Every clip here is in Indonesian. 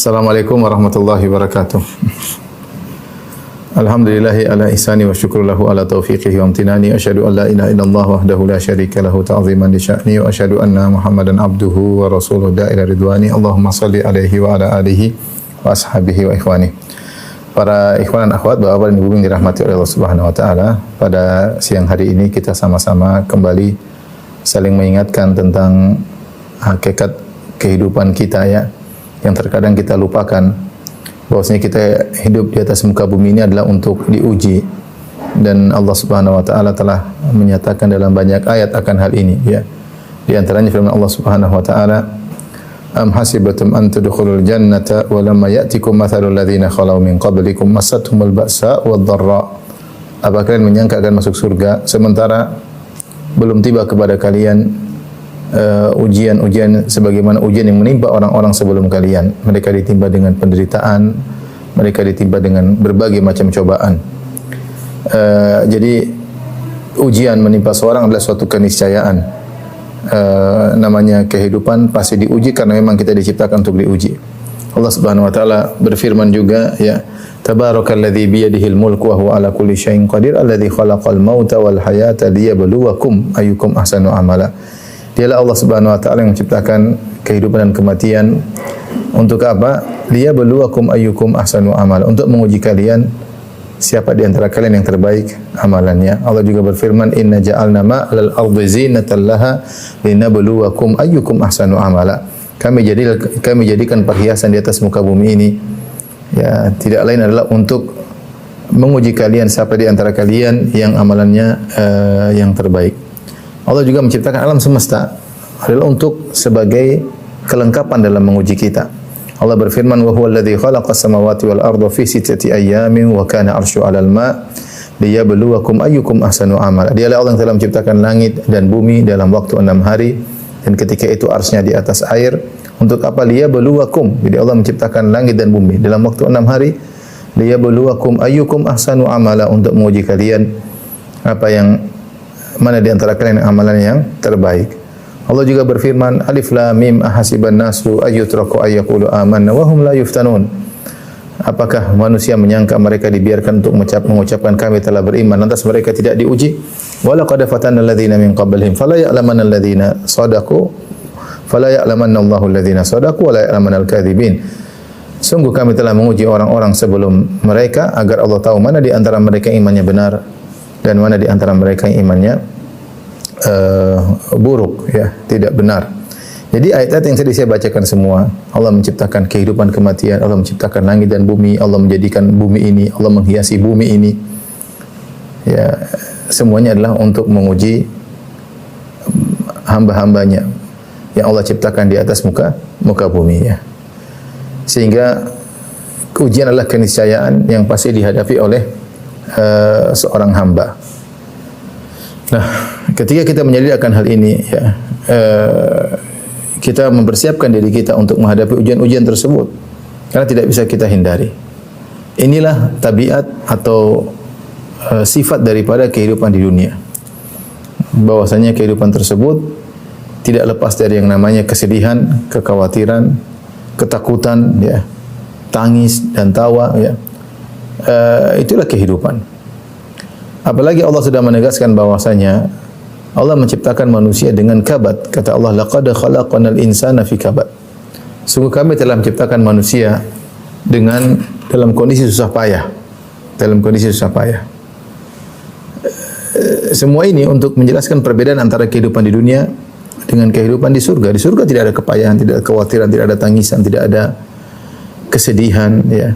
Assalamualaikum warahmatullahi wabarakatuh. Alhamdulillahi ala ihsani wa syukru lahu ala taufiqihi wa amtinani. Asyhadu an la ilaha illallah wahdahu la syarika lahu ta'ziman li sya'ni wa asyhadu anna Muhammadan abduhu wa rasuluhu da'ila ridwani. Allahumma salli alaihi wa ala alihi wa ashabihi wa ikhwani. Para ikhwan dan akhwat, bapak dan ibu yang dirahmati oleh Allah Subhanahu wa taala, pada siang hari ini kita sama-sama kembali saling mengingatkan tentang hakikat kehidupan kita, ya, yang terkadang kita lupakan bahwasanya kita hidup di atas muka bumi ini adalah untuk diuji, dan Allah Subhanahu wa taala telah menyatakan dalam banyak ayat akan hal ini, ya. Di antaranya firman Allah Subhanahu wa taala, am hasibatum an tadkhulul jannata wa lamma ya'tikum mathalul ladzina khalau min qablikum massatuhumul ba'sa wad dharra. Apa kalian menyangka akan masuk surga sementara belum tiba kepada kalian ujian-ujian sebagaimana ujian yang menimpa orang-orang sebelum kalian. Mereka ditimpa dengan penderitaan, mereka ditimpa dengan berbagai macam cobaan. Jadi ujian menimpa seorang adalah suatu keniscayaan. Namanya kehidupan pasti diuji karena memang kita diciptakan untuk diuji. Allah Subhanahu wa taala berfirman juga, ya, Tabarakalladzi biyadihil mulku wa huwa ala kulli syai'in qadir alladzi khalaqal mauta wal hayata liyabluwakum ayyukum ahsanu amala. Dialah Allah Subhanahu wa taala yang menciptakan kehidupan dan kematian untuk apa? Liyabluwakum ayyukum ahsanu amala, untuk menguji kalian siapa di antara kalian yang terbaik amalannya. Allah juga berfirman, inna ja'alna ma'al ardi zinatan laha linabluwakum ayyukum ahsanu amala. Kami jadikan perhiasan di atas muka bumi ini, ya, tidak lain adalah untuk menguji kalian siapa di antara kalian yang amalannya yang terbaik. Allah juga menciptakan alam semesta adalah untuk sebagai kelengkapan dalam menguji kita. Allah berfirman, wa huwa alladzi khalaqas samawati wal arda fi sittati ayyamin wa kana 'arsyu 'alal ma' liyabluwakum ayyukum ahsanu amala. Dialah Allah yang telah menciptakan langit dan bumi dalam waktu 6 hari, dan ketika itu arsy-Nya di atas air. Untuk apa? Liyabluwakum. Jadi Allah menciptakan langit dan bumi dalam waktu 6 hari. Liyabluwakum ayyukum ahsanu amala, untuk menguji kalian apa yang mana di antara kalian yang amalan yang terbaik. Allah juga berfirman, Alif Lam Mim ahasiban nasu ayyutraku ayyaqulu amanna wa hum la yuftanun. Apakah manusia menyangka mereka dibiarkan untuk mengucapkan kami telah beriman lantas mereka tidak diuji? Wa laqad fatanna alladziina min qablihim fala ya'lamanna alladziina shadaqu fala ya'lamanna Allahu alladziina shadaqu wa la ya'lamanna al-kadzibin. Sungguh kami telah menguji orang-orang sebelum mereka agar Allah tahu mana di antara mereka yang imannya benar dan mana di antara mereka yang imannya buruk, ya, tidak benar. Jadi ayat-ayat yang tadi saya bacakan semua, Allah menciptakan kehidupan kematian, Allah menciptakan langit dan bumi, Allah menjadikan bumi ini, Allah menghiasi bumi ini, ya, semuanya adalah untuk menguji hamba-hambanya yang Allah ciptakan di atas muka bumi, ya. Sehingga ujian adalah keniscayaan yang pasti dihadapi oleh seorang hamba. Nah, ketika kita menyadari akan hal ini, ya, kita mempersiapkan diri kita untuk menghadapi ujian-ujian tersebut karena tidak bisa kita hindari. Inilah tabiat atau sifat daripada kehidupan di dunia. Bahwasanya kehidupan tersebut tidak lepas dari yang namanya kesedihan, kekhawatiran, ketakutan, ya, tangis dan tawa, ya. Itulah kehidupan. Apalagi Allah sudah menegaskan bahwasanya Allah menciptakan manusia dengan kabad. Kata Allah, laqad khalaqnal insana fi kabad. Sungguh kami telah menciptakan manusia dalam kondisi susah payah. Dalam kondisi susah payah. Semua ini untuk menjelaskan perbedaan antara kehidupan di dunia dengan kehidupan di surga. Di surga tidak ada kepayahan, tidak ada kekhawatiran, tidak ada tangisan, tidak ada kesedihan, ya.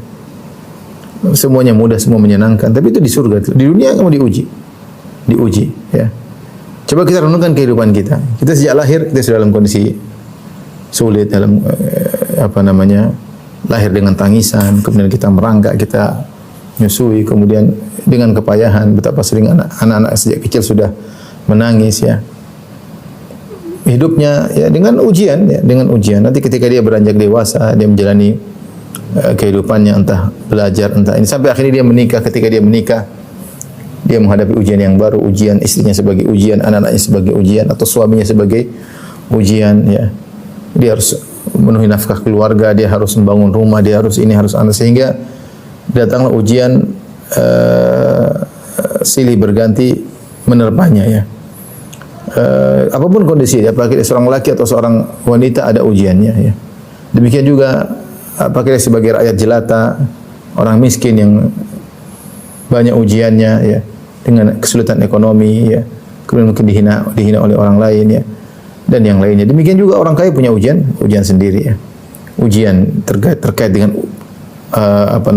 Semuanya mudah, semua menyenangkan. Tapi itu di surga. Di dunia kamu diuji, ya. Coba kita renungkan kehidupan kita. Kita sejak lahir kita sudah dalam kondisi sulit, dalam lahir dengan tangisan, kemudian kita merangkak, kita menyusui, kemudian dengan kepayahan. Betapa sering anak-anak sejak kecil sudah menangis, ya. Hidupnya, ya, dengan ujian, ya, dengan ujian. Nanti ketika dia beranjak dewasa, dia menjalani kehidupannya, entah belajar, entah ini, sampai akhirnya dia menikah. Ketika dia menikah, dia menghadapi ujian yang baru, ujian istrinya sebagai ujian, anak-anaknya sebagai ujian, atau suaminya sebagai ujian, ya. Dia harus memenuhi nafkah keluarga, dia harus membangun rumah, dia harus ini, harus anu, sehingga datanglah ujian silih berganti menerpanya ya. Apapun kondisi, apakah dia seorang laki atau seorang wanita, ada ujiannya ya. Demikian juga apakah dia sebagai rakyat jelata, orang miskin yang banyak ujiannya ya, dengan kesulitan ekonomi ya, kemudian mungkin dihina oleh orang lain ya, dan yang lainnya. Demikian juga orang kaya punya ujian sendiri ya. Ujian terkait dengan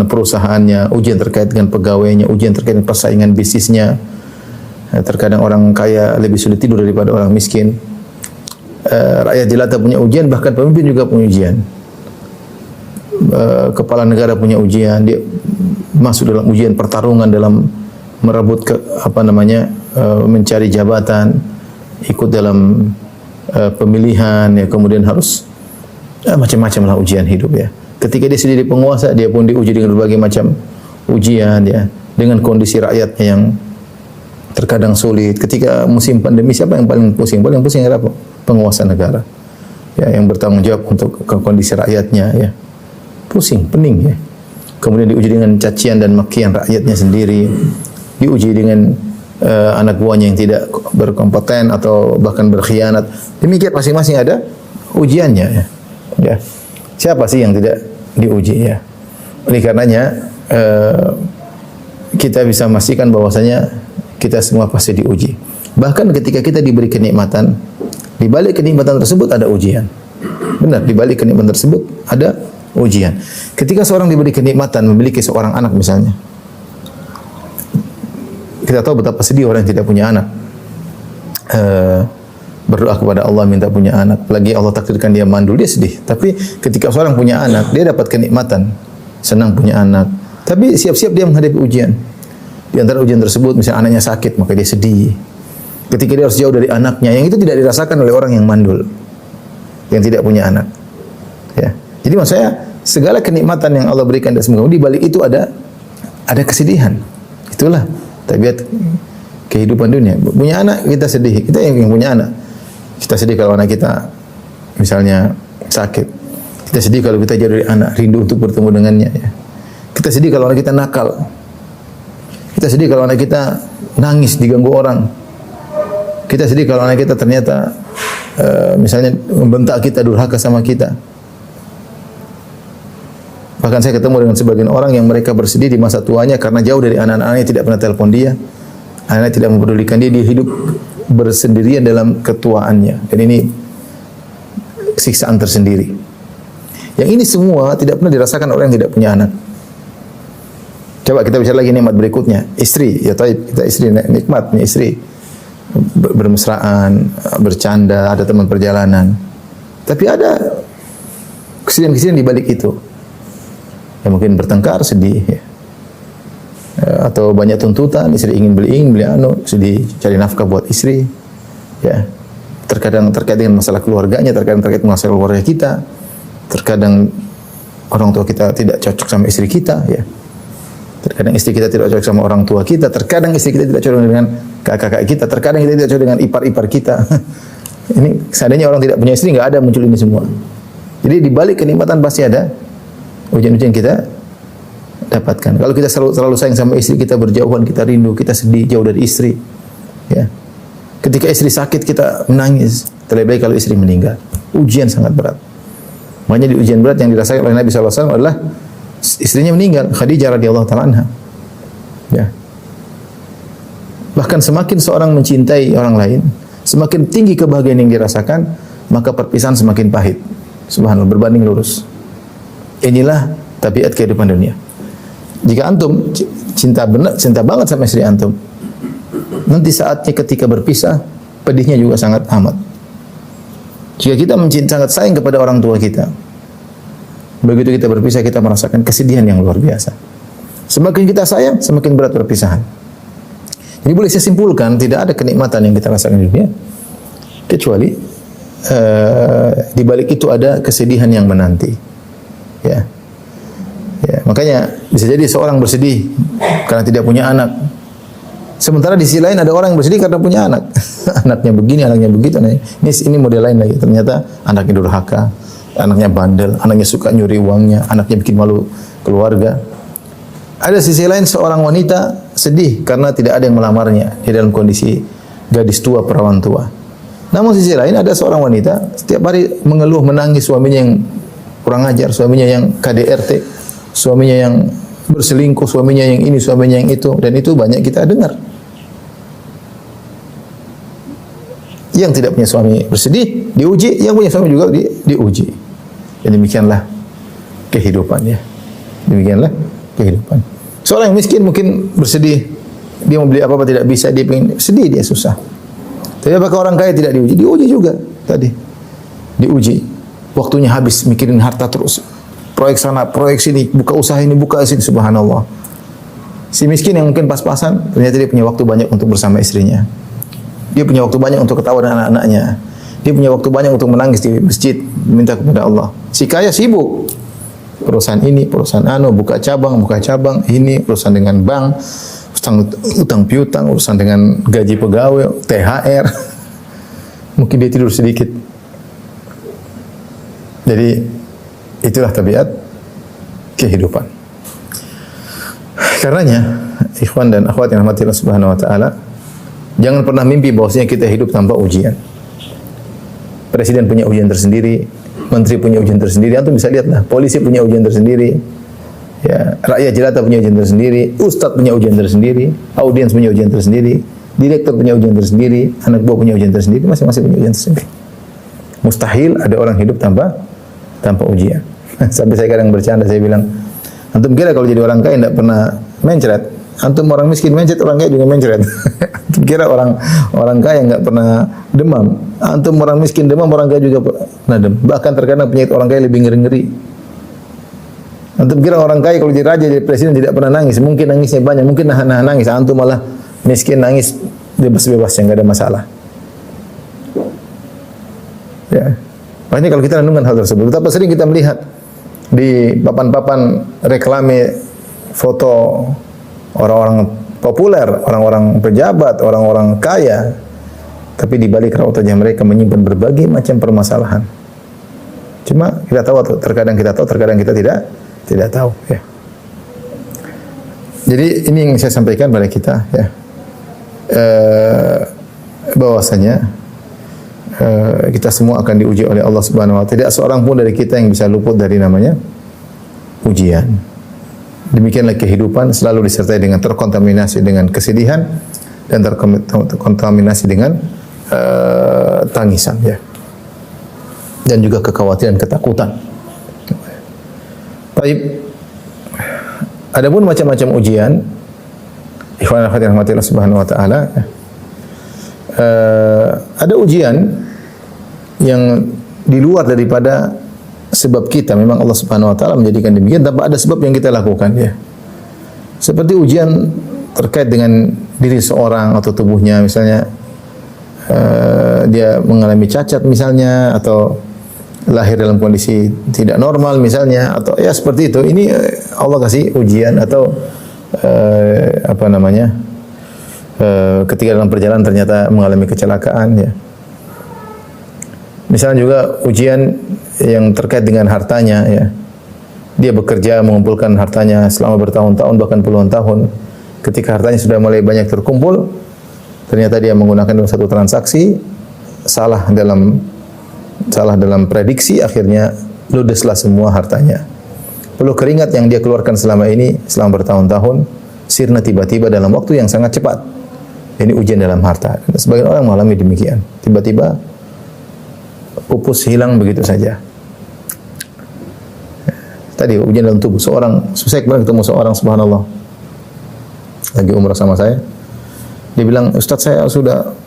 perusahaannya, ujian terkait dengan pegawainya, ujian terkait dengan persaingan bisnisnya. Terkadang orang kaya lebih sulit tidur daripada orang miskin. Rakyat jelata punya ujian, bahkan pemimpin juga punya ujian. Kepala negara punya ujian, dia masuk dalam ujian pertarungan dalam merebut mencari jabatan, ikut dalam pemilihan ya, kemudian harus macam-macam lah ujian hidup ya. Ketika dia sendiri penguasa, dia pun diuji dengan berbagai macam ujian ya, dengan kondisi rakyatnya yang terkadang sulit. Ketika musim pandemi, siapa yang paling pusing? Paling pusing adalah penguasa negara. Ya, yang bertanggung jawab untuk kondisi rakyatnya ya. Pusing, pening ya. Kemudian diuji dengan cacian dan makian rakyatnya sendiri. Diuji dengan anak buahnya yang tidak berkompeten atau bahkan berkhianat. Demikian masing-masing ada ujiannya ya. Ya. Siapa sih yang tidak diuji ya? Oleh karenanya kita bisa memastikan bahwasanya kita semua pasti diuji. Bahkan ketika kita diberi kenikmatan, di balik kenikmatan tersebut ada ujian. Benar, di balik kenikmatan tersebut ada ujian. Ketika seorang diberi kenikmatan, memiliki seorang anak misalnya, kita tahu betapa sedih orang yang tidak punya anak. Berdoa kepada Allah minta punya anak. Lagi Allah takdirkan dia mandul, dia sedih. Tapi ketika seorang punya anak, dia dapat kenikmatan, senang punya anak. Tapi siap-siap dia menghadapi ujian. Di antara ujian tersebut, misalnya anaknya sakit, maka dia sedih. Ketika dia harus jauh dari anaknya, yang itu tidak dirasakan oleh orang yang mandul, yang tidak punya anak. Ya. Jadi maksud saya, segala kenikmatan yang Allah berikan dan semua, di balik itu ada kesedihan. Itulah tabiat kehidupan dunia. Punya anak kita sedih, kita yang punya anak. Kita sedih kalau anak kita misalnya sakit. Kita sedih kalau kita jauh dari anak, rindu untuk bertemu dengannya. Ya. Kita sedih kalau anak kita nakal. Kita sedih kalau anak kita nangis diganggu orang. Kita sedih kalau anak kita ternyata misalnya membentak kita, durhaka sama kita. Bahkan saya ketemu dengan sebagian orang yang mereka bersedih di masa tuanya karena jauh dari anak-anaknya, tidak pernah telepon dia. Anak tidak mempedulikan dia, dia hidup bersendirian dalam ketuaannya. Dan ini siksaan tersendiri. Yang ini semua tidak pernah dirasakan orang yang tidak punya anak. Coba kita bicara lagi nikmat berikutnya, istri. Ya taib, kita istri nikmatnya istri. Bermesraan, bercanda, ada teman perjalanan. Tapi ada kesedihan-kesedihan di balik itu. Ya mungkin bertengkar, sedih ya. Atau banyak tuntutan, istri ingin beli sedih, cari nafkah buat istri. Ya. Terkadang terkait dengan masalah keluarganya, terkadang terkait masalah keluarga kita. Terkadang orang tua kita tidak cocok sama istri kita, ya. Terkadang istri kita tidak cocok sama orang tua kita, terkadang istri kita tidak cocok dengan kakak-kakak kita, terkadang kita tidak cocok dengan ipar-ipar kita. Ini seandainya orang tidak punya istri, nggak ada muncul ini semua. Jadi di balik kenikmatan pasti ada ujian-ujian kita dapatkan. Kalau kita selalu sayang sama istri, kita berjauhan, kita rindu, kita sedih jauh dari istri. Ya. Ketika istri sakit, kita menangis. Terlebih kalau istri meninggal. Ujian sangat berat. Makanya di ujian berat yang dirasakan oleh Nabi SAW adalah istrinya meninggal, Khadijah radhiyallahu ta'ala anha. Ya. Bahkan semakin seorang mencintai orang lain, semakin tinggi kebahagiaan yang dirasakan, maka perpisahan semakin pahit. Subhanallah, berbanding lurus. Inilah tabiat kehidupan dunia. Jika antum cinta banget sama istri antum, nanti saatnya ketika berpisah, pedihnya juga sangat amat. Jika kita sangat sayang kepada orang tua kita, begitu kita berpisah, kita merasakan kesedihan yang luar biasa. Semakin kita sayang, semakin berat perpisahan. Jadi boleh saya simpulkan, tidak ada kenikmatan yang kita rasakan di dunia, kecuali di balik itu ada kesedihan yang menanti. Ya. Ya, makanya bisa jadi seorang bersedih karena tidak punya anak. Sementara di sisi lain ada orang yang bersedih karena punya anak. Anaknya begini, anaknya begitu. Ini model lain lagi. Ternyata anaknya durhaka, anaknya bandel, anaknya suka nyuri uangnya, anaknya bikin malu keluarga. Ada sisi lain seorang wanita sedih karena tidak ada yang melamarnya, dia dalam kondisi gadis tua, perawan tua. Namun sisi lain ada seorang wanita setiap hari mengeluh menangis suaminya yang kurang ajar, suaminya yang KDRT, suaminya yang berselingkuh, suaminya yang ini, suaminya yang itu, dan itu banyak kita dengar. Yang tidak punya suami bersedih, diuji, yang punya suami juga diuji. Dan demikianlah kehidupan ya. Demikianlah kehidupan. Seorang yang miskin mungkin bersedih, dia mau beli apa-apa tidak bisa, dia pengen sedih, dia susah. Tapi apakah orang kaya tidak diuji? Diuji juga tadi. Diuji. Waktunya habis mikirin harta terus. Proyek sana, proyek sini, buka usaha ini, buka sini, subhanallah. Si miskin yang mungkin pas-pasan, ternyata dia punya waktu banyak untuk bersama istrinya. Dia punya waktu banyak untuk ketawa dengan anak-anaknya. Dia punya waktu banyak untuk menangis di masjid, minta kepada Allah. Si kaya sibuk. Perusahaan ini, perusahaan buka cabang, ini, urusan dengan bank, utang piutang, urusan dengan gaji pegawai, THR. Mungkin dia tidur sedikit. Jadi itulah tabiat kehidupan. Karenanya, ikhwan dan akhwat yang rahmati Allah Subhanahu wa taala, jangan pernah mimpi bahwasanya kita hidup tanpa ujian. Presiden punya ujian tersendiri, menteri punya ujian tersendiri. Antum bisa lihat lah, polisi punya ujian tersendiri. Ya, rakyat jelata punya ujian tersendiri, ustadz punya ujian tersendiri, audiens punya ujian tersendiri, direktur punya ujian tersendiri, anak buah punya ujian tersendiri, masing-masing punya ujian tersendiri. Mustahil ada orang hidup tanpa ujian. Sampai saya kadang bercanda, saya bilang, antum kira kalau jadi orang kaya tidak pernah mencret? Antum orang miskin mencret, orang kaya juga mencret. Antum kira orang kaya enggak pernah demam? Antum orang miskin demam, orang kaya juga pernah demam. Bahkan terkadang penyakit orang kaya lebih ngeri-ngeri. Antum kira orang kaya kalau jadi raja, jadi presiden tidak pernah nangis? Mungkin nangisnya banyak, mungkin nahan nangis. Antum malah miskin nangis bebas-bebas, yang enggak ada masalah. Ya. Makanya kalau kita renungkan hal tersebut, betapa sering kita melihat di papan-papan reklame foto orang-orang populer, orang-orang pejabat, orang-orang kaya, tapi di balik raut wajah mereka menyimpan berbagai macam permasalahan. Cuma kita tahu, terkadang kita tahu, terkadang kita tidak tahu. Ya. Jadi ini yang saya sampaikan pada kita, ya, bahwasanya kita semua akan diuji oleh Allah Subhanahu wa taala. Tidak seorang pun dari kita yang bisa luput dari namanya ujian. Demikianlah kehidupan, selalu disertai dengan terkontaminasi dengan kesedihan dan terkontaminasi dengan tangisan, ya. Dan juga kekhawatiran, ketakutan. Baik. Adapun macam-macam ujian, ikhwan akhwat yang rahmati Allah Subhanahu wa taala, ada ujian yang di luar daripada sebab kita. Memang Allah Subhanahu wa taala menjadikan demikian tanpa ada sebab yang kita lakukan, ya. Seperti ujian terkait dengan diri seorang atau tubuhnya, misalnya dia mengalami cacat misalnya, atau lahir dalam kondisi tidak normal misalnya, atau ya seperti itu. Ini Allah kasih ujian, atau ketika dalam perjalanan ternyata mengalami kecelakaan, ya. Misalnya juga ujian yang terkait dengan hartanya, ya. Dia bekerja mengumpulkan hartanya selama bertahun-tahun, bahkan puluhan tahun. Ketika hartanya sudah mulai banyak terkumpul, ternyata dia menggunakan dalam satu transaksi salah dalam prediksi, akhirnya ludeslah semua hartanya. Perlu keringat yang dia keluarkan selama ini, selama bertahun-tahun, sirna tiba-tiba dalam waktu yang sangat cepat. Ini ujian dalam harta. Sebagian orang mengalami demikian. Tiba-tiba pupus hilang begitu saja. Tadi ujian dalam tubuh. Saya kemarin ketemu seorang, subhanallah, lagi umrah sama saya. Dia bilang, Ustaz, saya sudah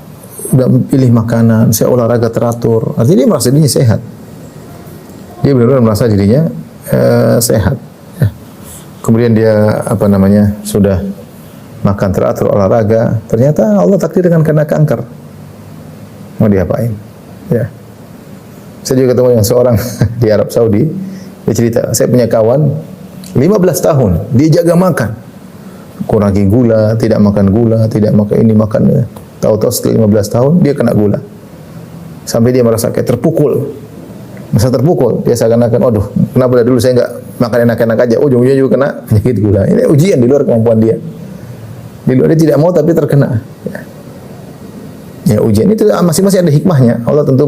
pilih makanan, saya olahraga teratur. Artinya dia merasa dirinya sehat. Dia benar-benar merasa dirinya sehat. Ya. Kemudian dia sudah makan teratur, olahraga. Ternyata Allah takdirkan kena kanker. Mau diapain? Ya. Saya juga ketemu yang seorang di Arab Saudi. Dia cerita, saya punya kawan 15 tahun dia jaga makan, kurangi gula, tidak makan gula, tidak makan ini, makan. Tahu-tahu setelah 15 tahun dia kena gula. Sampai dia merasa kayak terpukul. Masa terpukul, dia seakan-akan, aduh, kenapa dari dulu saya enggak makan enak-enak aja, ujung-ujungnya juga kena penyakit gula. Ini ujian di luar kemampuan dia. Di luar dia tidak mau tapi terkena. Ya ujian itu masing-masing ada hikmahnya. Allah tentu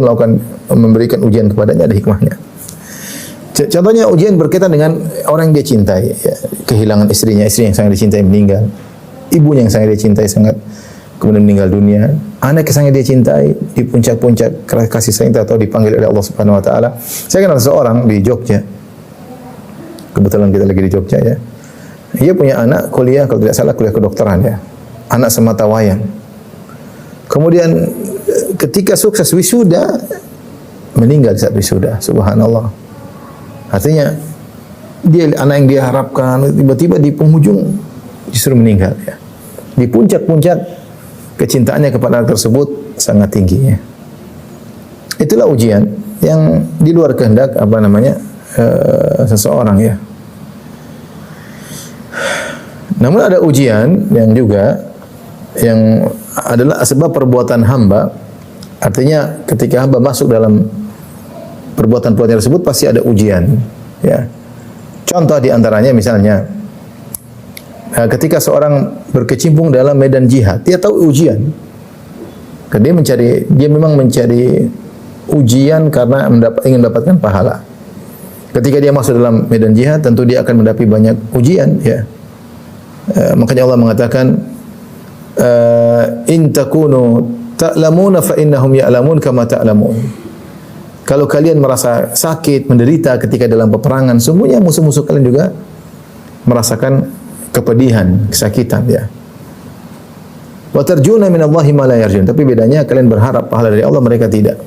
memberikan ujian kepadanya, ada hikmahnya. Contohnya ujian berkaitan dengan orang yang dia cintai, ya. Kehilangan istrinya, istri yang sangat dicintai meninggal, ibunya yang sangat dia cintai sangat kemudian meninggal dunia, anak yang sangat dia cintai di puncak-puncak kasih sayang atau dipanggil oleh Allah Subhanahu wa taala. Saya kenal seorang di Jogja. Kebetulan kita lagi di Jogja ya. Dia punya anak kuliah, kalau tidak salah kuliah kedokteran ya. Anak semata wayang. Kemudian ketika sukses wisuda, meninggal saat wisuda. Subhanallah. Artinya dia anak yang dia harapkan tiba-tiba di penghujung justru meninggal ya. Di puncak-puncak kecintaannya kepada anak tersebut sangat tinggi ya. Itulah ujian yang di luar kehendak seseorang ya. Namun ada ujian yang juga yang adalah sebab perbuatan hamba. Artinya ketika hamba masuk dalam perbuatan-perbuatan tersebut pasti ada ujian ya. Contoh di antaranya misalnya ketika seorang berkecimpung dalam medan jihad, dia tahu ujian. Dia memang mencari ujian karena ingin mendapatkan pahala. Ketika dia masuk dalam medan jihad, tentu dia akan mendapat banyak ujian ya. Makanya Allah mengatakan in takunu ta'lamuna fa innahum ya'lamun kama ta'lamun. Kalau kalian merasa sakit, menderita ketika dalam peperangan, sungguhnya musuh-musuh kalian juga merasakan kepedihan, kesakitan ya. Wa tarjuna minallahi ma la yarjun. Tapi bedanya kalian berharap pahala dari Allah, mereka tidak.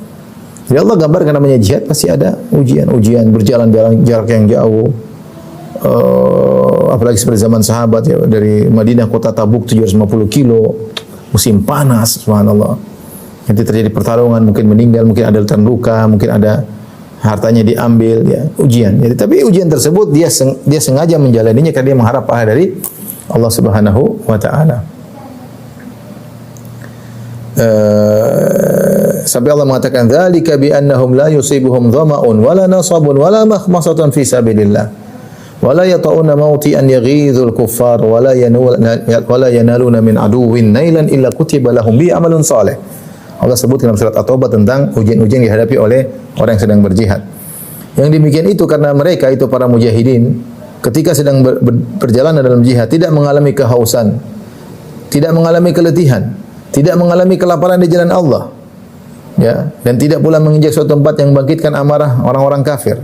Jadi Allah gambarkan namanya jihad pasti ada ujian berjalan jarak yang jauh. Apalagi seperti zaman sahabat ya, dari Madinah kota Tabuk 750 kilo, musim panas, subhanallah. Nanti terjadi pertarungan, mungkin meninggal, mungkin ada terluka, mungkin ada hartanya diambil ya, ujian. Jadi tapi ujian tersebut dia sengaja menjalaninya karena dia mengharap pahala dari Allah Subhanahu wa taala. Sampai Allah mengatakan dzalika bi annahum la yusibuhum dhama'un wala nasabun wala makhmasatun fi sabilillah. Wala yata'una mawti'an yaghidhul kuffar wala yanaluna min aduwwin nailan illa kutiba lahum bi amalun salih. Allah sebutkan dalam surat At-Taubah tentang ujian-ujian yang dihadapi oleh orang yang sedang berjihad. Yang demikian itu karena mereka itu para mujahidin ketika sedang berjalan dalam jihad tidak mengalami kehausan, tidak mengalami keletihan, tidak mengalami kelaparan di jalan Allah. Ya, dan tidak pula menginjak suatu tempat yang membangkitkan amarah orang-orang kafir.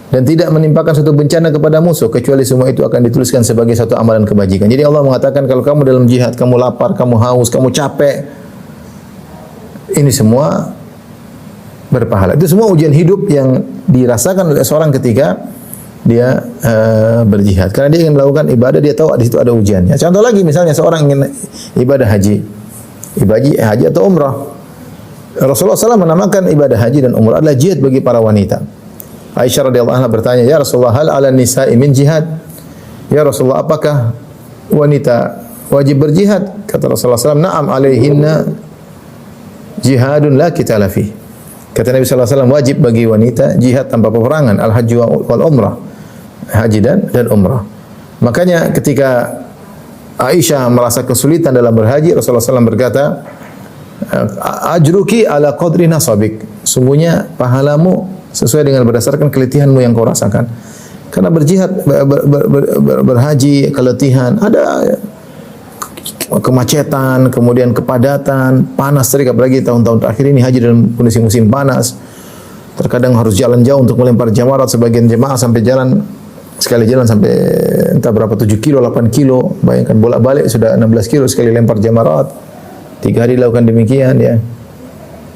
Dan tidak menimpakan suatu bencana kepada musuh kecuali semua itu akan dituliskan sebagai satu amalan kebajikan. Jadi Allah mengatakan kalau kamu dalam jihad, kamu lapar, kamu haus, kamu capek, ini semua berpahala. Itu semua ujian hidup yang dirasakan oleh seorang ketika dia berjihad. Karena dia ingin melakukan ibadah, dia tahu di situ ada ujiannya. Contoh lagi misalnya seorang ingin ibadah haji atau umrah. Rasulullah SAW menamakan ibadah haji dan umrah adalah jihad bagi para wanita. Aisyah radhiyallahu anha bertanya, "Ya Rasulullah, hal 'ala nisa'i min jihad?" Ya Rasulullah, apakah wanita wajib berjihad? Kata Rasulullah SAW, "Na'am 'alaihinna jihadun la qitala fi." Kata Nabi sallallahu alaihi wasallam, wajib bagi wanita jihad tanpa peperangan, al-hajj wal umrah. Haji dan umrah. Makanya ketika Aisyah merasa kesulitan dalam berhaji, Rasulullah SAW berkata, "Ajruki ala qadri nasabik." Sungguhnya pahalamu sesuai dengan berdasarkan keletihanmu yang kau rasakan. Karena berjihad, berhaji, keletihan, ada kemacetan, kemudian kepadatan, panas terik, apalagi tahun-tahun terakhir ini haji dalam kondisi musim panas. Terkadang harus jalan jauh untuk melempar jamarat, sebagian jemaah sampai sekali jalan sampai entah berapa 7 kilo, 8 kilo. Bayangkan bolak-balik sudah 16 kilo sekali lempar jamarat. 3 hari lakukan demikian ya.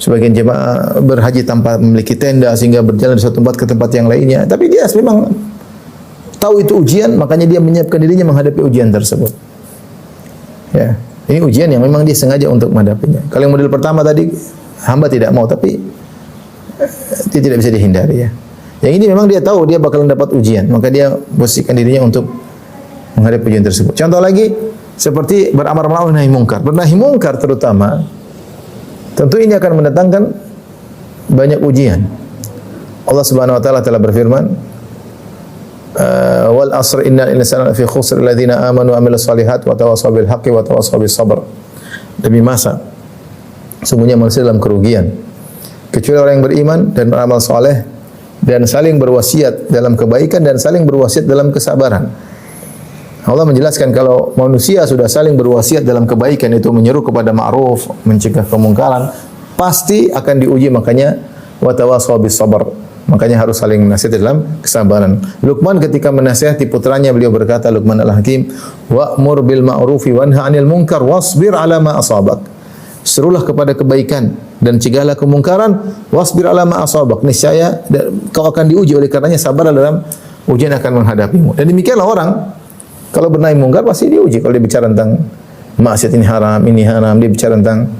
Sebagian jemaah berhaji tanpa memiliki tenda sehingga berjalan dari satu tempat ke tempat yang lainnya. Tapi dia memang tahu itu ujian, makanya dia menyiapkan dirinya menghadapi ujian tersebut. Ya, ini ujian yang memang dia sengaja untuk menghadapinya. Kalau yang model pertama tadi hamba tidak mau, tapi dia tidak bisa dihindari ya. Yang ini memang dia tahu dia bakal mendapat ujian, maka dia posisikan dirinya untuk menghadapi ujian tersebut. Contoh lagi seperti beramar ma'ruf nahi mungkar. Bernahi mungkar terutama tentu ini akan mendatangkan banyak ujian. Allah Subhanahu wa taala telah berfirman, wal asr innal insana fi khusr alladziina aamanu wa 'amilus shalihaati wa tawassaw bil haqqi wa tawassaw bis sabr. Demi masa, sungguhnya manusia dalam kerugian kecuali orang yang beriman dan beramal saleh dan saling berwasiat dalam kebaikan dan saling berwasiat dalam kesabaran. Allah menjelaskan kalau manusia sudah saling berwasiat dalam kebaikan, itu menyeru kepada ma'ruf, mencegah kemungkaran, pasti akan diuji. Makanya wa tawassaw bis sabr, makanya harus saling menasihati dalam kesabaran. Luqman ketika menasihati putranya, beliau berkata, Luqman al-Hakim, wa'mur bil ma'rufi wanha 'anil munkar wasbir 'ala ma asabak. Serulah kepada kebaikan dan cegahlah kemungkaran, wasbir 'ala ma asabak. Niscaya kau akan diuji, oleh karenanya sabarlah dalam ujian akan menghadapimu. Dan demikianlah orang kalau bernahi mungkar pasti diuji. Kalau dia bicara tentang maksiat ini haram, dia bicara tentang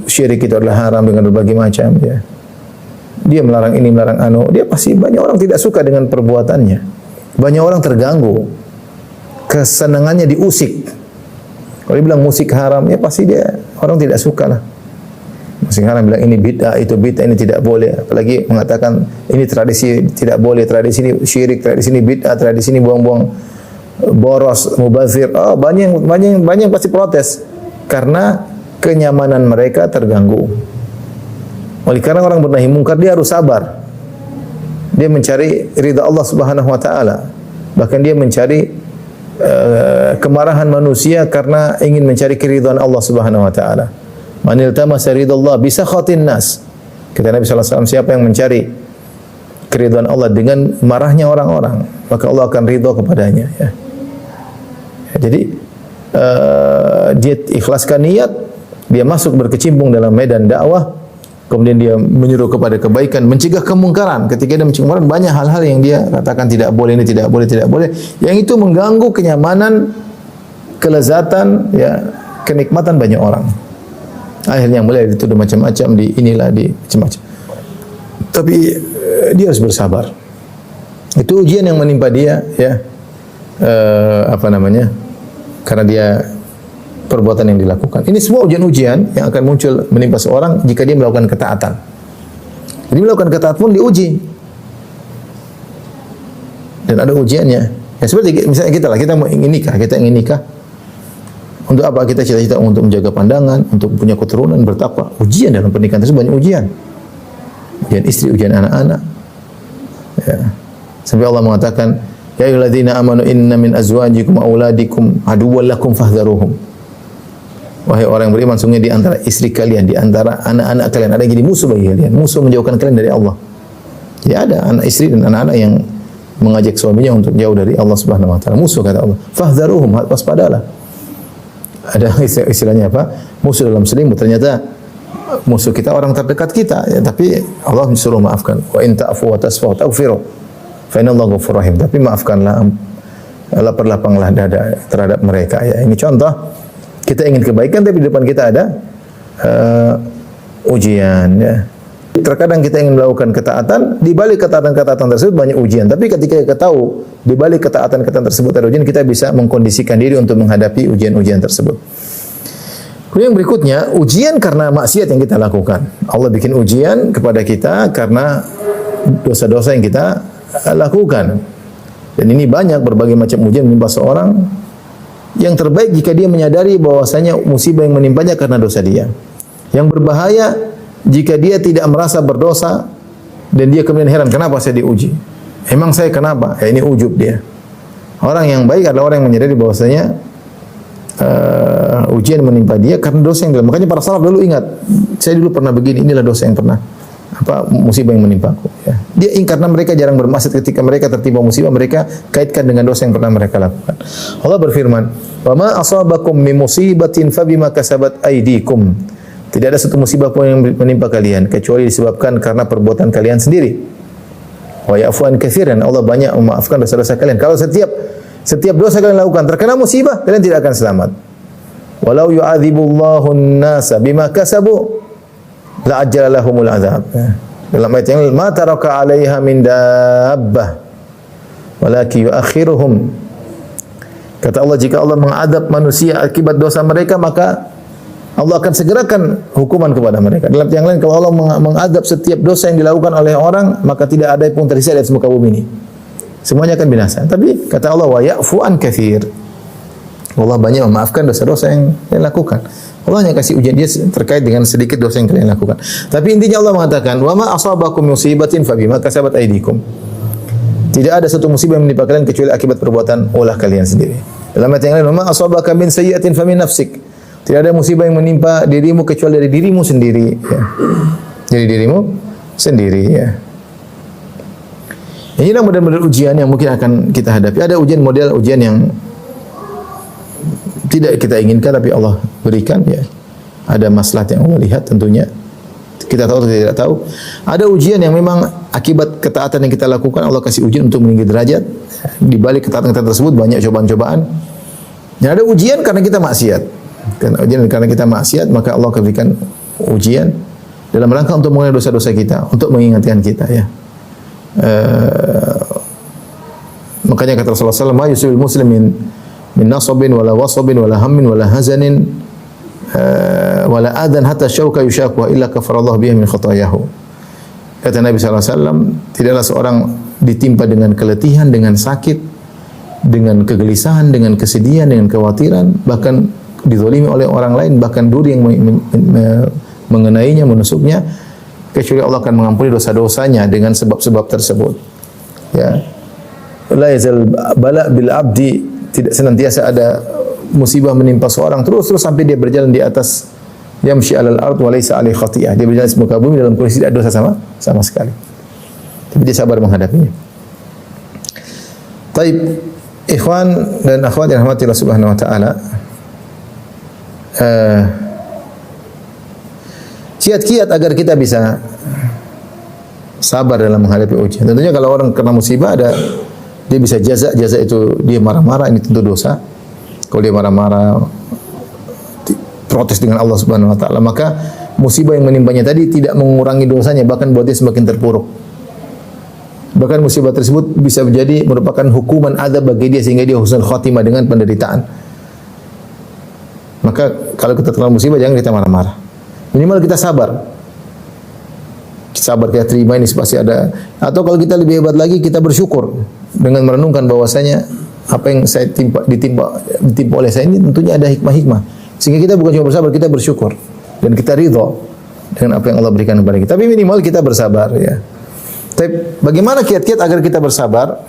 syirik itu adalah haram dengan berbagai macam, ya. Dia melarang ini, melarang anu, dia pasti banyak orang tidak suka dengan perbuatannya. Banyak orang terganggu, kesenangannya diusik. Kalau dia bilang musik haram, ya pasti dia orang tidak suka lah. Musik haram, bilang ini bid'ah, itu bid'ah, ini tidak boleh. Apalagi mengatakan ini tradisi tidak boleh, tradisi ini syirik, tradisi ini bid'ah, tradisi ini buang-buang boros, mubazir. Oh, banyak yang pasti protes karena kenyamanan mereka terganggu. Oleh karena orang bernahi mungkar, dia harus sabar. Dia mencari ridha Allah Subhanahu wa taala. Bahkan dia mencari kemarahan manusia karena ingin mencari keridhaan Allah Subhanahu wa taala. Manil tamasa ridallah bisa khatin nas. Kata Nabi sallallahu alaihi wasallam, siapa yang mencari keridhaan Allah dengan marahnya orang-orang, maka Allah akan ridha kepadanya, ya. Jadi dia ikhlaskan niat, dia masuk berkecimpung dalam medan dakwah, kemudian dia menyuruh kepada kebaikan, mencegah kemungkaran. Ketika dia mencegah kemungkaran, banyak hal-hal yang dia katakan tidak boleh, ini tidak boleh, tidak boleh, yang itu mengganggu kenyamanan, kelezatan, ya, kenikmatan banyak orang. Akhirnya mulai dituduh macam-macam, di inilah, di macam-macam. Tapi dia harus bersabar. Itu ujian yang menimpa dia, ya. Karena dia perbuatan yang dilakukan. Ini semua ujian-ujian yang akan muncul menimpa seorang jika dia melakukan ketaatan. Jadi melakukan ketaatan pun diuji. Dan ada ujiannya. Ya seperti misalnya kita ingin nikah. Untuk apa kita cita-cita? Untuk menjaga pandangan, untuk punya keturunan, bertakwa. Ujian dalam pernikahan tersebut banyak ujian. Ujian istri, ujian anak-anak. Ya. Sampai Allah mengatakan, ya ayyuhalladzina amanu inna min azwajikum wa auladikum aduwwan lakum fahdharuhum. Wahai orang yang beriman, sungguh di antara istri kalian, di antara anak-anak kalian ada yang jadi musuh bagi kalian, musuh menjauhkan kalian dari Allah. Jadi ada anak istri dan anak-anak yang mengajak suaminya untuk jauh dari Allah Subhanahu wa taala. Musuh, kata Allah. Fahdharuhum, waspadalah. Ada istilahnya apa? Musuh dalam selimut. Ternyata musuh kita orang terdekat kita, ya, tapi Allah suruh maafkan. Wa in ta'fu wa tasfahu taghfiru fa innallaha ghafurur rahim. Tapi maafkanlah, lapang-lapanglah dada terhadap mereka, ya. Ini contoh kita ingin kebaikan tapi di depan kita ada ujian, ya. Terkadang kita ingin melakukan ketaatan, di balik ketaatan-ketaatan tersebut banyak ujian. Tapi ketika kita tahu di balik ketaatan-ketaatan tersebut ada ujian, kita bisa mengkondisikan diri untuk menghadapi ujian-ujian tersebut. Kemudian yang berikutnya, ujian karena maksiat yang kita lakukan. Allah bikin ujian kepada kita karena dosa-dosa yang kita lakukan. Dan ini banyak berbagai macam ujian menimpa seorang. Yang terbaik jika dia menyadari bahwasanya musibah yang menimpanya karena dosa dia. Yang berbahaya jika dia tidak merasa berdosa dan dia kemudian heran, kenapa saya diuji? Emang saya kenapa? Ya, ini ujub dia. Orang yang baik adalah orang yang menyadari bahwasanya ujian menimpa dia karena dosa yang dia. Makanya para salaf dulu ingat, saya dulu pernah begini, inilah dosa yang pernah musibah yang menimpaku, ya. Dia karena mereka jarang bermaksud, ketika mereka tertimpa musibah mereka kaitkan dengan dosa yang pernah mereka lakukan. Allah berfirman, "Wa ma asabakum min musibatin fabima kasabat aydikum." Tidak ada satu musibah pun yang menimpa kalian kecuali disebabkan karena perbuatan kalian sendiri. Wa ya'fu an katsiran, Allah banyak memaafkan dosa-dosa kalian. Kalau setiap dosa kalian lakukan terkena musibah, kalian tidak akan selamat. Walau yu'adzibullahu an-nasa bima kasabu la ajjala lahumul adzab. Dalam ayat yang ma taraka 'alaiha min dabbah walakin yu'akhiruhum. Kata Allah, jika Allah mengadab manusia akibat dosa mereka, maka Allah akan segerakan hukuman kepada mereka. Dalam yang lain, kalau Allah mengadab setiap dosa yang dilakukan oleh orang, maka tidak ada pun tersisa di atas muka bumi ini. Semuanya akan binasa. Tapi kata Allah, wa ya'fu an katsir. Allah banyak memaafkan dosa-dosa yang kalian lakukan. Allah hanya kasih ujian dia terkait dengan sedikit dosa yang kalian lakukan. Tapi intinya Allah mengatakan, wa ma asabakum musibatin fabima kasabat aydikum. Tidak ada satu musibah yang menimpa kalian kecuali akibat perbuatan ulah kalian sendiri. Dalam ayat yang lain, "Ma asabaka min sayyi'atin famin nafsik." Tidak ada musibah yang menimpa dirimu kecuali dari dirimu sendiri, ya. Dari dirimu sendiri, ya. Inilah model-model ujian yang mungkin akan kita hadapi. Ada ujian model ujian yang tidak kita inginkan tapi Allah berikan, ya. Ada maslahat yang Allah lihat tentunya. Kita tahu atau tidak tahu. Ada ujian yang memang akibat ketaatan yang kita lakukan, Allah kasih ujian untuk meninggi derajat. Di balik ketaatan kita tersebut banyak cobaan-cobaan. Dan ada ujian karena kita maksiat. Karena kita maksiat, maka Allah akan berikan ujian dalam rangka untuk mengenai dosa-dosa kita, untuk mengingatkan kita, ya. Makanya kata Rasulullah SAW, "Ma yusibil muslimin min nasabin wala wasabin wala hammin wala hazanin wala adan hatta syauka yushakuha illa kafarallahu biha min khatayahu." Kata Nabi SAW, tidaklah seorang ditimpa dengan keletihan, dengan sakit, dengan kegelisahan, dengan kesedihan, dengan kekhawatiran, bahkan dizalimi oleh orang lain, bahkan duri yang mengenainya, menusuknya, kecuali Allah akan mengampuni dosa-dosanya dengan sebab-sebab tersebut. Ya. La yazal bala bil abdi, tidak senantiasa ada musibah menimpa seorang terus sampai dia berjalan di atas yamshi alal ard wa laisa alaihi khati'ah. Dia berjalan di muka bumi dalam kondisi tidak ada dosa sama sekali. Tapi dia sabar menghadapinya. Taib, ikhwan dan akhwat yang dirahmati Allah Subhanahu wa taala. Kiat-kiat agar kita bisa sabar dalam menghadapi ujian. Tentunya kalau orang kena musibah dia bisa jaza itu dia marah-marah, ini tentu dosa. Kalau dia marah-marah protes dengan Allah Subhanahu wa taala, maka musibah yang menimpanya tadi tidak mengurangi dosanya, bahkan buat dia semakin terpuruk. Bahkan musibah tersebut bisa menjadi merupakan hukuman azab bagi dia sehingga dia husnul khatimah dengan penderitaan. Maka kalau kita terkena musibah jangan kita marah-marah. Minimal kita sabar. Sabar, kita terima ini pasti ada. Atau kalau kita lebih hebat lagi, kita bersyukur dengan merenungkan bahwasanya apa yang saya ditimpa oleh saya ini tentunya ada hikmah-hikmah. Sehingga kita bukan cuma bersabar, kita bersyukur dan kita ridha dengan apa yang Allah berikan kepada kita. Tapi minimal kita bersabar, ya. Tapi bagaimana kiat-kiat agar kita bersabar?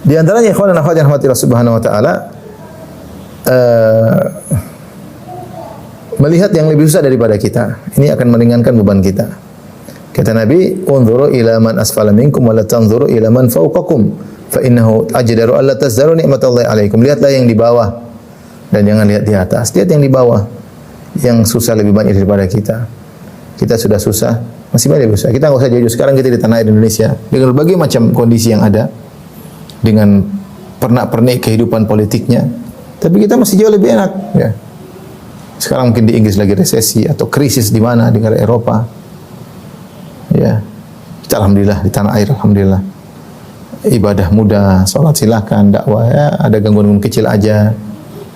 Di antaranya ikhwan dan akhwat yang dirahmati Allah Subhanahu wa taala, melihat yang lebih susah daripada kita. Ini akan meringankan beban kita. Kata Nabi, "Unzuru ila man asfala minkum wa la tanzuru ila man fawqakum, fa innahu ajdaru alla tazdaru ni'matallahi 'alaikum." Lihatlah yang di bawah dan jangan lihat di atas. Lihat yang di bawah. Yang susah lebih banyak daripada kita. Kita sudah susah, masih banyak lebih susah. Kita enggak usah jauh-jauh. Sekarang kita di tanah air Indonesia dengan berbagai macam kondisi yang ada, dengan pernak-pernik kehidupan politiknya, tapi kita masih jauh lebih enak, ya. Sekarang mungkin di Inggris lagi resesi atau krisis di mana di negara Eropa. Ya. Kita alhamdulillah di tanah air alhamdulillah. Ibadah mudah, salat silakan, dakwah ya, ada gangguan kecil aja.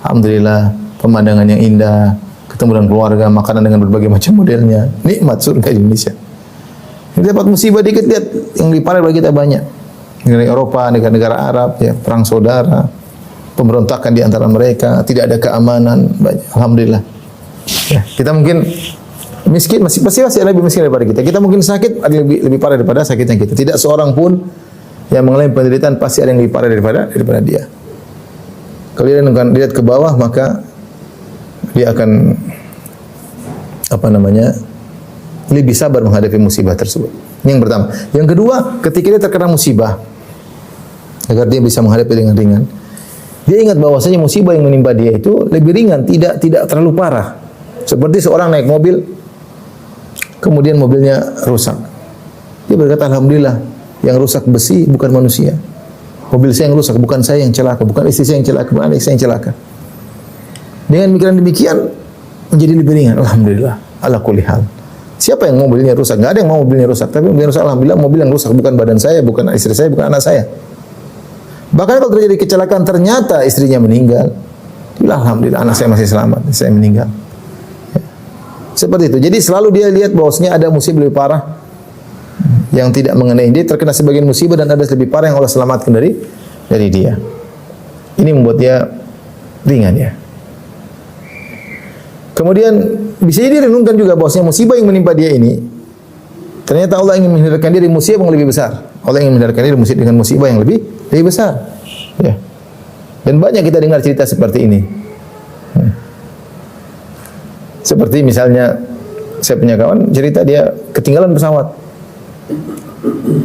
Alhamdulillah, pemandangan yang indah, ketemu dengan keluarga, makanan dengan berbagai macam modelnya. Nikmat surga Indonesia. Kita dapat musibah dikit, lihat yang diparah bagi kita banyak. Negara Eropa, negara-negara Arab, ya, perang saudara, pemberontakan di antara mereka, tidak ada keamanan, banyak. Alhamdulillah. Ya, kita mungkin miskin, pasti ada lebih miskin daripada kita. Kita mungkin sakit, ada lebih parah daripada sakitnya kita. Tidak seorang pun yang mengalami penderitaan pasti ada yang lebih parah daripada dia. Kalau dia lihat ke bawah, maka dia akan lebih sabar menghadapi musibah tersebut. Ini yang pertama. Yang kedua, ketika dia terkena musibah, agar dia bisa menghadapi dengan ringan, dia ingat bahwasanya musibah yang menimpa dia itu lebih ringan, tidak terlalu parah. Seperti seorang naik mobil, kemudian mobilnya rusak. Dia berkata, alhamdulillah, yang rusak besi bukan manusia. Mobil saya yang rusak, bukan saya yang celaka, bukan istri saya yang celaka, bukan adik saya yang celaka. Dengan pikiran demikian, menjadi lebih ringan. Alhamdulillah, ala kulli hal. Siapa yang mobilnya rusak? Enggak ada yang mau mobilnya rusak. Tapi mobilnya rusak, alhamdulillah, mobil yang rusak bukan badan saya, bukan istri saya, bukan anak saya. Bahkan kalau terjadi kecelakaan, ternyata istrinya meninggal, Alhamdulillah anak saya masih selamat, saya meninggal. Ya. Seperti itu. Jadi selalu dia lihat bahwasanya ada musibah lebih parah yang tidak mengenai dia, terkena sebagian musibah dan ada lebih parah yang Allah selamatkan dari dia. Ini membuat dia ringan ya. Kemudian bisa jadi renungkan juga bahwasanya musibah yang menimpa dia ini ternyata Allah ingin menghindarkan dia dari musibah yang lebih besar. Allah ingin menghindarkan dia dengan musibah yang lebih besar. Ya. Dan banyak kita dengar cerita seperti ini. Seperti misalnya saya punya kawan cerita dia ketinggalan pesawat.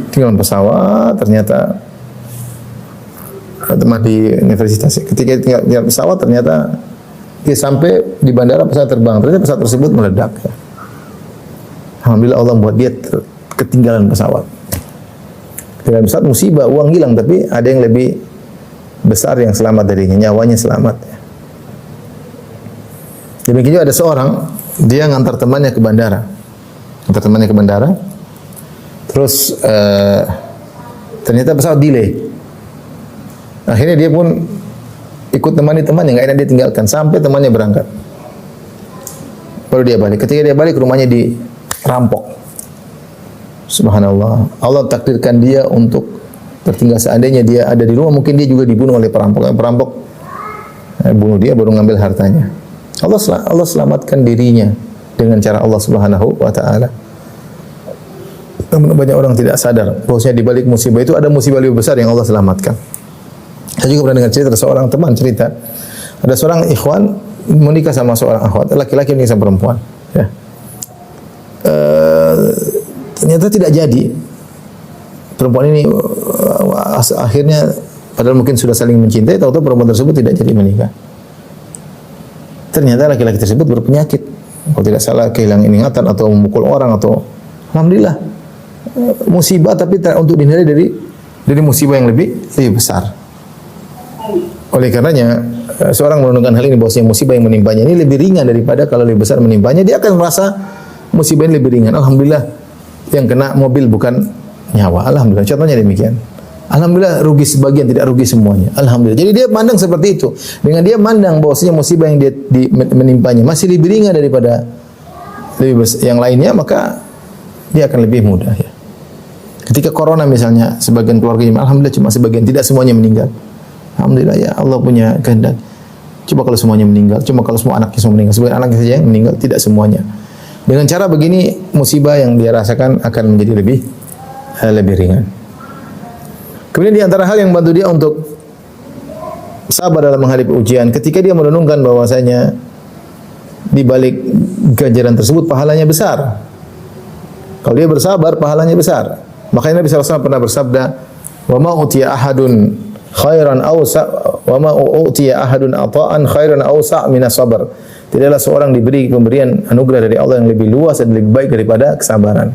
Ketinggalan pesawat ternyata teman di universitas. Ketika tinggal pesawat ternyata dia sampai di bandara pesawat terbang. Ternyata pesawat tersebut meledak. Ya. Alhamdulillah Allah membuat dia ketinggalan pesawat. Ketinggalan pesawat musibah, uang hilang, tapi ada yang lebih besar yang selamat darinya, nyawanya selamat. Ya. Demikian juga ada seorang dia ngantar temannya ke bandara. Ngantar temannya ke bandara. Terus ternyata pesawat delay. Akhirnya dia pun ikut temani temannya, nggak enak dia tinggalkan sampai temannya berangkat. Baru dia balik. Ketika dia balik rumahnya dirampok. Subhanallah. Allah takdirkan dia untuk tertinggal. Seandainya dia ada di rumah, mungkin dia juga dibunuh oleh perampok. Perampok bunuh dia baru ngambil hartanya. Allah selamatkan dirinya dengan cara Allah Subhanahu wa taala. Namun banyak orang tidak sadar bahwasanya di balik musibah itu ada musibah lebih besar yang Allah selamatkan. Saya juga pernah dengar cerita seorang teman cerita, ada seorang ikhwan menikah sama seorang akhwat, laki-laki menikah sama perempuan. Ya. Ternyata tidak jadi. Perempuan ini akhirnya padahal mungkin sudah saling mencintai, tahu-tahu perempuan tersebut tidak jadi menikah. Ternyata laki-laki tersebut berpenyakit. Kalau tidak salah kehilangan ingatan atau memukul orang atau alhamdulillah musibah, tapi untuk dihindari dari musibah yang lebih besar. Oleh karenanya seorang merenungkan hal ini bahwasanya musibah yang menimpanya ini lebih ringan daripada kalau lebih besar menimpanya, dia akan merasa musibah ini lebih ringan. Alhamdulillah yang kena mobil bukan nyawa. Alhamdulillah. Contohnya demikian. Alhamdulillah rugi sebagian, tidak rugi semuanya. Alhamdulillah. Jadi dia pandang seperti itu. Dengan dia mandang bahwasanya musibah yang menimpanya masih lebih ringan daripada yang lainnya, maka dia akan lebih mudah ya. Ketika corona misalnya sebagian keluarganya, alhamdulillah cuma sebagian, tidak semuanya meninggal. Alhamdulillah ya, Allah punya kehendak. Coba kalau semuanya meninggal, cuma kalau semua anaknya semua meninggal, sebagian anaknya saja yang meninggal, tidak semuanya. Dengan cara begini musibah yang dia rasakan akan menjadi lebih ringan. Kemudian di antara hal yang membantu dia untuk sabar dalam menghadapi ujian, ketika dia merenungkan bahwasanya di balik ganjaran tersebut pahalanya besar. Kalau dia bersabar, pahalanya besar. Makanya Nabi SAW pernah bersabda, "Wa ma utiya ahadun khairan awsa wa ma utiya ahadun ata'an khairan awsa' min as-sabr." Tidaklah seorang diberi pemberian anugerah dari Allah yang lebih luas dan lebih baik daripada kesabaran.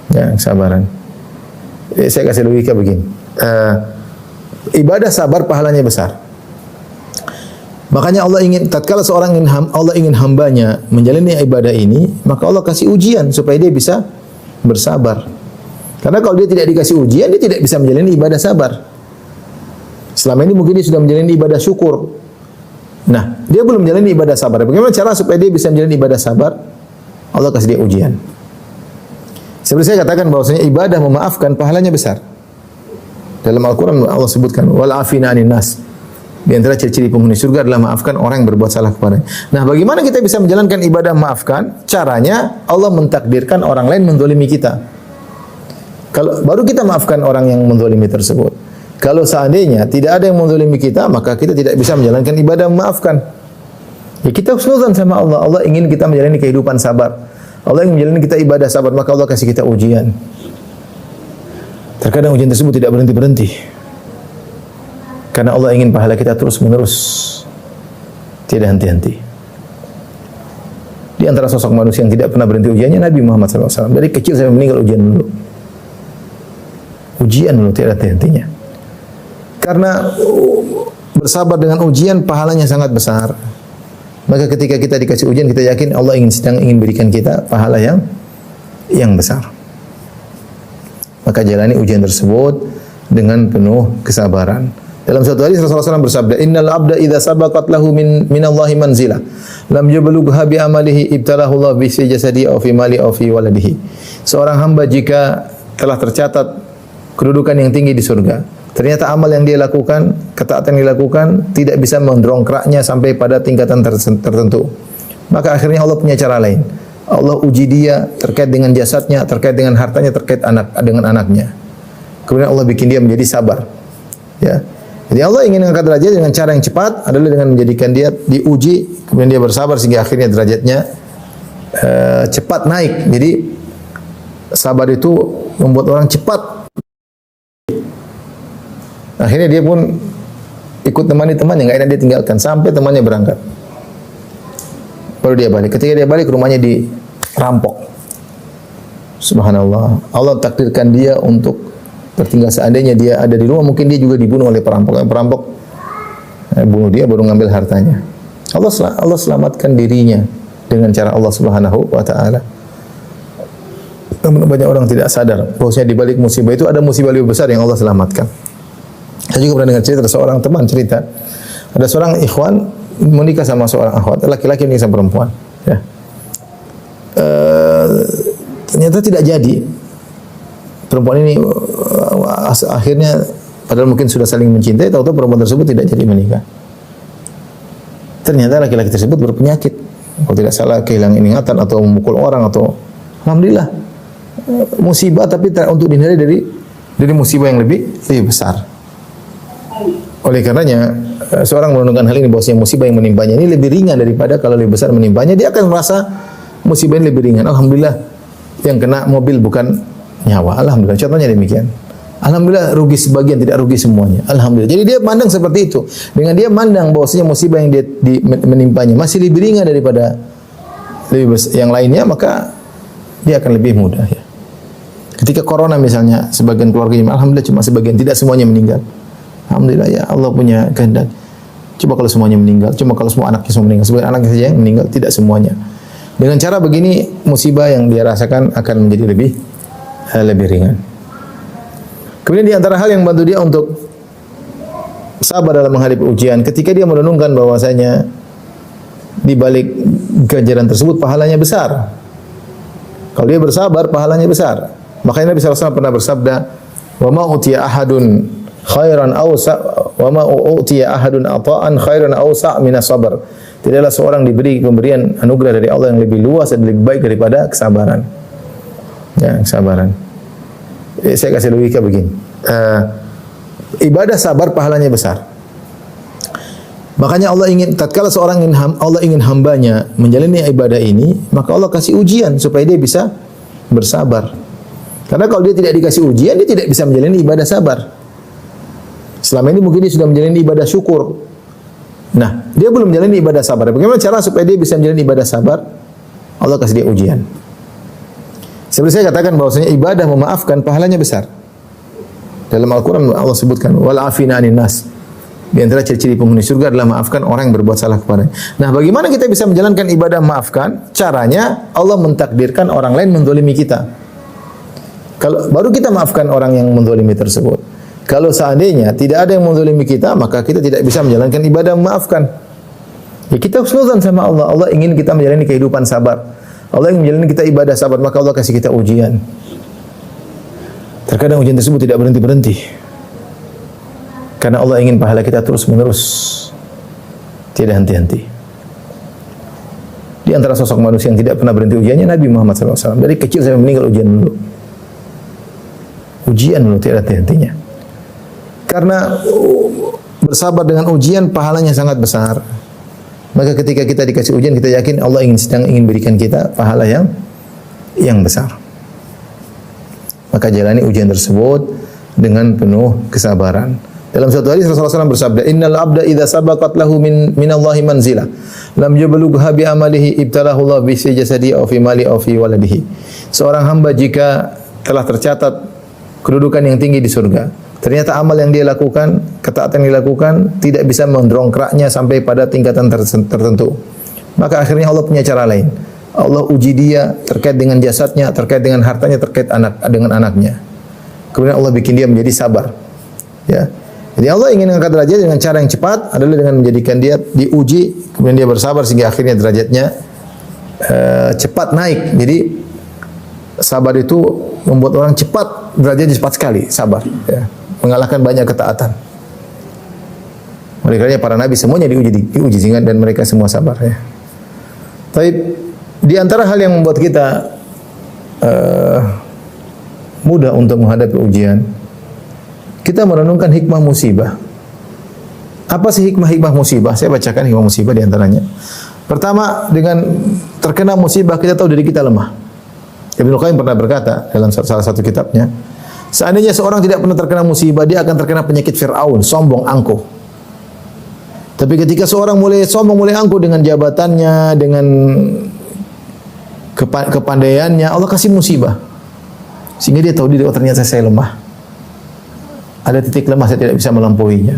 Ya, kesabaran. Saya kasih logika begini. Ibadah sabar pahalanya besar. Makanya Allah ingin, tatkala seorang Allah ingin hambanya menjalani ibadah ini, maka Allah kasih ujian supaya dia bisa bersabar. Karena kalau dia tidak dikasih ujian, dia tidak bisa menjalani ibadah sabar. Selama ini mungkin dia sudah menjalani ibadah syukur. Nah, dia belum menjalani ibadah sabar. Bagaimana cara supaya dia bisa menjalani ibadah sabar? Allah kasih dia ujian. Seperti saya katakan bahwasanya ibadah memaafkan pahalanya besar. Dalam Al-Quran Allah sebutkan wal afina 'anin nas. Di antara ciri-ciri penghuni surga adalah maafkan orang yang berbuat salah kepadanya. Nah, bagaimana kita bisa menjalankan ibadah maafkan? Caranya Allah mentakdirkan orang lain menzalimi kita. Kalau baru kita maafkan orang yang menzalimi tersebut. Kalau seandainya tidak ada yang menzalimi kita, maka kita tidak bisa menjalankan ibadah memaafkan. Ya kita husnuzan sama Allah. Allah ingin kita menjalani kehidupan sabar. Allah ingin menjalani kita ibadah sabar, maka Allah kasih kita ujian. Terkadang ujian tersebut tidak berhenti-berhenti. Karena Allah ingin pahala kita terus-menerus. Tidak henti-henti. Di antara sosok manusia yang tidak pernah berhenti ujiannya Nabi Muhammad SAW. Dari kecil sampai meninggal ujian dulu. Ujian dulu tidak henti-hentinya. Karena bersabar dengan ujian pahalanya sangat besar. Maka ketika kita dikasih ujian, kita yakin Allah sedang ingin berikan kita pahala yang besar. Maka jalani ujian tersebut dengan penuh kesabaran. Dalam satu hadis Rasulullah SAW bersabda, "Innal abda idza sabaqat lahu minallahi manzilah, lam yablugha bi amalihi ibtalahu Allah bi jasadi aw fi mali aw fi waladihi." Seorang hamba jika telah tercatat kedudukan yang tinggi di surga, ternyata amal yang dia lakukan, ketaatan yang dia lakukan tidak bisa mendongkraknya sampai pada tingkatan tertentu. Maka akhirnya Allah punya cara lain. Allah uji dia terkait dengan jasadnya, terkait dengan hartanya, terkait dengan anaknya. Kemudian Allah bikin dia menjadi sabar. Ya. Jadi Allah ingin mengangkat derajat dengan cara yang cepat adalah dengan menjadikan dia diuji, kemudian dia bersabar sehingga akhirnya derajatnya cepat naik. Jadi sabar itu membuat orang cepat. Akhirnya dia pun ikut temani temannya, nggak enak dia tinggalkan sampai temannya berangkat. Baru dia balik. Ketika dia balik rumahnya dirampok. Subhanallah. Allah takdirkan dia untuk tertinggal. Seandainya dia ada di rumah, mungkin dia juga dibunuh oleh perampok. Perampok bunuh dia baru ngambil hartanya. Allah selamatkan dirinya dengan cara Allah Subhanahu wa taala. Namun banyak orang tidak sadar bahwasanya di balik musibah itu ada musibah lebih besar yang Allah selamatkan. Saya juga pernah dengar cerita seorang teman cerita, ada seorang ikhwan menikah sama seorang akhwat, laki-laki menikah sama perempuan. Ya. Ternyata tidak jadi. Perempuan ini akhirnya padahal mungkin sudah saling mencintai, tahu-tahu perempuan tersebut tidak jadi menikah. Ternyata laki-laki tersebut berpenyakit. Kalau tidak salah kehilangan ingatan atau memukul orang atau alhamdulillah musibah, tapi untuk dihindari dari musibah yang lebih besar. Oleh karenanya seorang menunjukkan hal ini bahwasanya musibah yang menimpanya ini lebih ringan daripada kalau lebih besar menimpanya, dia akan merasa musibah ini lebih ringan. Alhamdulillah yang kena mobil bukan nyawa. Alhamdulillah. Contohnya demikian. Alhamdulillah rugi sebagian, tidak rugi semuanya. Alhamdulillah. Jadi dia pandang seperti itu. Dengan dia mandang bahwasanya musibah yang menimpanya masih lebih ringan daripada yang lainnya, maka dia akan lebih mudah. Ya. Ketika corona misalnya, sebagian keluarganya, alhamdulillah cuma sebagian, tidak semuanya meninggal. Alhamdulillah ya Allah punya kehendak. Coba kalau semuanya meninggal, cuma kalau semua anaknya semua meninggal, sebagian anaknya saja yang meninggal, tidak semuanya. Dengan cara begini, musibah yang dia rasakan akan menjadi lebih ringan. Kemudian di antara hal yang membantu dia untuk sabar dalam menghadapi ujian, ketika dia merenungkan bahwasanya di balik ganjaran tersebut pahalanya besar. Kalau dia bersabar, pahalanya besar. Makanya Nabi SAW pernah bersabda, "Wa ma utiya ahadun khairan awsa wa ma utiya ahadun ata'an khairan awsa' min as-sabr." Tidaklah seorang diberi pemberian anugerah dari Allah yang lebih luas dan lebih baik daripada kesabaran. Ya, kesabaran. Saya kasih logika begini. Ibadah sabar pahalanya besar. Makanya Allah ingin, tatkala seorang Allah ingin hambanya menjalani ibadah ini, maka Allah kasih ujian supaya dia bisa bersabar. Karena kalau dia tidak dikasih ujian, dia tidak bisa menjalani ibadah sabar. Selama ini mungkin dia sudah menjalani ibadah syukur. Nah, dia belum menjalani ibadah sabar. Bagaimana cara supaya dia bisa menjalani ibadah sabar? Allah kasih dia ujian. Seperti saya katakan bahwasanya ibadah memaafkan pahalanya besar. Dalam Al-Quran Allah sebutkan wal afina 'anil nas. Di antara ciri-ciri penghuni surga adalah maafkan orang yang berbuat salah kepadanya. Nah, bagaimana kita bisa menjalankan ibadah maafkan? Caranya Allah mentakdirkan orang lain menzalimi kita. Kalau baru kita maafkan orang yang menzalimi tersebut. Kalau seandainya tidak ada yang menzalimi kita, maka kita tidak bisa menjalankan ibadah memaafkan. Ya, kita husnuzan sama Allah. Allah ingin kita menjalani kehidupan sabar. Allah ingin menjalani kita ibadah sabar, maka Allah kasih kita ujian. Terkadang ujian tersebut tidak berhenti-berhenti. Karena Allah ingin pahala kita terus-menerus. Tidak henti-henti. Di antara sosok manusia yang tidak pernah berhenti ujiannya Nabi Muhammad SAW. Dari kecil sampai meninggal ujian dulu. Ujian dulu, tidak henti-hentinya. Karena bersabar dengan ujian pahalanya sangat besar. Maka ketika kita dikasih ujian, kita yakin Allah sedang ingin berikan kita pahala yang besar. Maka jalani ujian tersebut dengan penuh kesabaran. Dalam suatu hadis Rasulullah SAW bersabda, "Innal abda idza sabaqat lahu minallahi manzilah, lam yablugha bi amalihi ibtalahu Allah bi jasadi aw fi mali aw fi waladihi." Seorang hamba jika telah tercatat kedudukan yang tinggi di surga, ternyata amal yang dia lakukan, ketaatan yang dia lakukan tidak bisa mendongkraknya sampai pada tingkatan tertentu. Maka akhirnya Allah punya cara lain. Allah uji dia terkait dengan jasadnya, terkait dengan hartanya, terkait dengan anaknya. Kemudian Allah bikin dia menjadi sabar. Ya. Jadi Allah ingin mengangkat derajat dengan cara yang cepat adalah dengan menjadikan dia diuji, kemudian dia bersabar sehingga akhirnya derajatnya cepat naik. Jadi sabar itu membuat orang cepat, derajatnya cepat sekali, sabar. Ya. Mengalahkan banyak ketaatan. Oleh karenanya para nabi semuanya diuji sehingga dan mereka semua sabar. Ya. Tapi di antara hal yang membuat kita mudah untuk menghadapi ujian, kita merenungkan hikmah musibah. Apa sih hikmah musibah? Saya bacakan hikmah musibah di antaranya. Pertama, dengan terkena musibah kita tahu diri kita lemah. Ibnu Qayyim pernah berkata dalam salah satu kitabnya, seandainya seorang tidak pernah terkena musibah, dia akan terkena penyakit Fir'aun, sombong, angkuh. Tapi ketika seorang mulai sombong, mulai angkuh dengan jabatannya, dengan kepandaiannya, Allah kasih musibah. Sehingga dia tahu diri, oh ternyata saya lemah. Ada titik lemah, saya tidak bisa melampauinya.